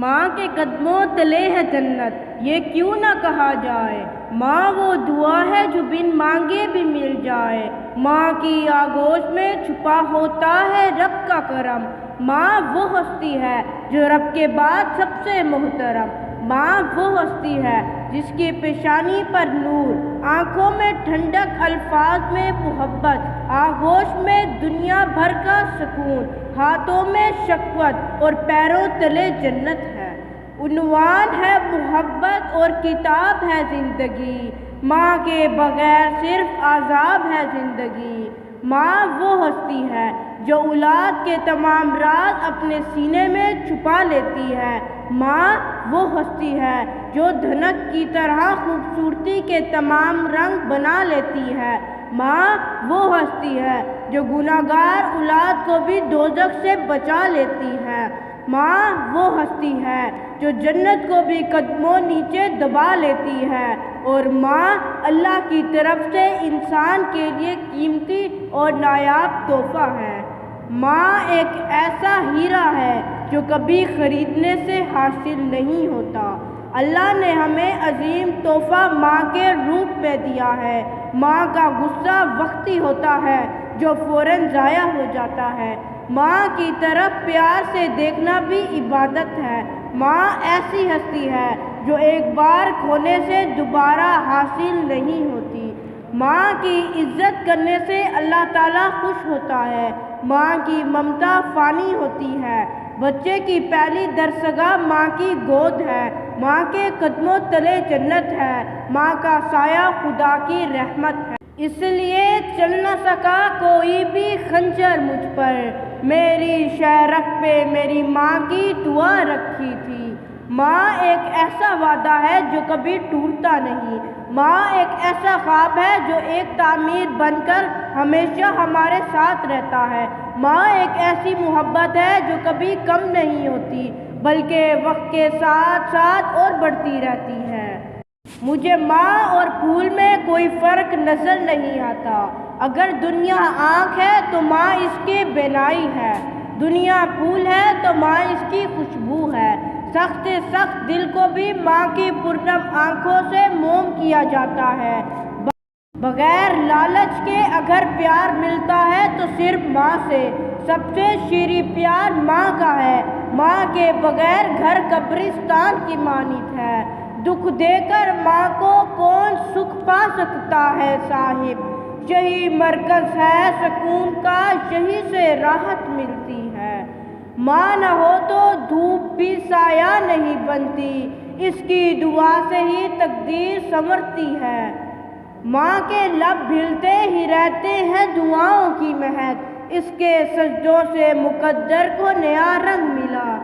ماں کے قدموں تلے ہے جنت، یہ کیوں نہ کہا جائے۔ ماں وہ دعا ہے جو بن مانگے بھی مل جائے۔ ماں کی آغوش میں چھپا ہوتا ہے رب کا کرم۔ ماں وہ ہستی ہے جو رب کے بعد سب سے محترم۔ ماں وہ ہستی ہے جس کی پیشانی پر نور، آنکھوں میں ٹھنڈک، الفاظ میں محبت، آغوش میں دنیا بھر کا سکون، ہاتھوں میں شفقت اور پیروں تلے جنت ہے۔ عنوان ہے محبت اور کتاب ہے زندگی، ماں کے بغیر صرف عذاب ہے زندگی۔ ماں وہ ہستی ہے جو اولاد کے تمام راز اپنے سینے میں چھپا لیتی ہے۔ ماں وہ ہستی ہے جو دھنک کی طرح خوبصورتی کے تمام رنگ بنا لیتی ہے۔ ماں وہ ہستی ہے جو گنہگار اولاد کو بھی دوزخ سے بچا لیتی ہے۔ ماں وہ ہستی ہے جو جنت کو بھی قدموں نیچے دبا لیتی ہے، اور ماں اللہ کی طرف سے انسان کے لیے قیمتی اور نایاب تحفہ ہے۔ ماں ایک ایسا ہیرا ہے جو کبھی خریدنے سے حاصل نہیں ہوتا۔ اللہ نے ہمیں عظیم تحفہ ماں کے روپ میں دیا ہے۔ ماں کا غصہ وقتی ہوتا ہے جو فوراً ضائع ہو جاتا ہے۔ ماں کی طرف پیار سے دیکھنا بھی عبادت ہے۔ ماں ایسی ہستی ہے جو ایک بار کھونے سے دوبارہ حاصل نہیں ہوتی۔ ماں کی عزت کرنے سے اللہ تعالیٰ خوش ہوتا ہے۔ ماں کی ممتا فانی ہوتی ہے۔ بچے کی پہلی درسگاہ ماں کی گود ہے۔ ماں کے قدموں تلے جنت ہے۔ ماں کا سایہ خدا کی رحمت ہے۔ اس لیے چل نہ سکا کوئی بھی خنجر مجھ پر، میری شہرک پہ میری ماں کی دعا رکھی تھی۔ ماں ایک ایسا وعدہ ہے جو کبھی ٹوٹتا نہیں۔ ماں ایک ایسا خواب ہے جو ایک تعمیر بن کر ہمیشہ ہمارے ساتھ رہتا ہے۔ ماں ایک ایسی محبت ہے جو کبھی کم نہیں ہوتی بلکہ وقت کے ساتھ ساتھ اور بڑھتی رہتی ہے۔ مجھے ماں اور پھول میں کوئی فرق نظر نہیں آتا۔ اگر دنیا آنکھ ہے تو ماں اس کی بینائی ہے، دنیا پھول ہے تو ماں اس کی خوشبو ہے۔ سخت سے سخت دل کو بھی ماں کی پرنم آنکھوں سے موم کیا جاتا ہے۔ بغیر لالچ کے اگر پیار ملتا ہے تو صرف ماں سے۔ سب سے شیریں پیار ماں کا ہے۔ ماں کے بغیر گھر قبرستان کی مانند ہے۔ دکھ دے کر ماں کو کون سکھ پا سکتا ہے صاحب، یہی مرکز ہے سکون کا، یہی سے راحت ملتی ہے۔ ماں نہ ہو تو دھوپ بھی سایہ نہیں بنتی، اس کی دعا سے ہی تقدیر سنورتی ہے۔ ماں کے لب بھلتے ہی رہتے ہیں دعاؤں کی مہک، اس کے سجدوں سے مقدر کو نیا رنگ ملا۔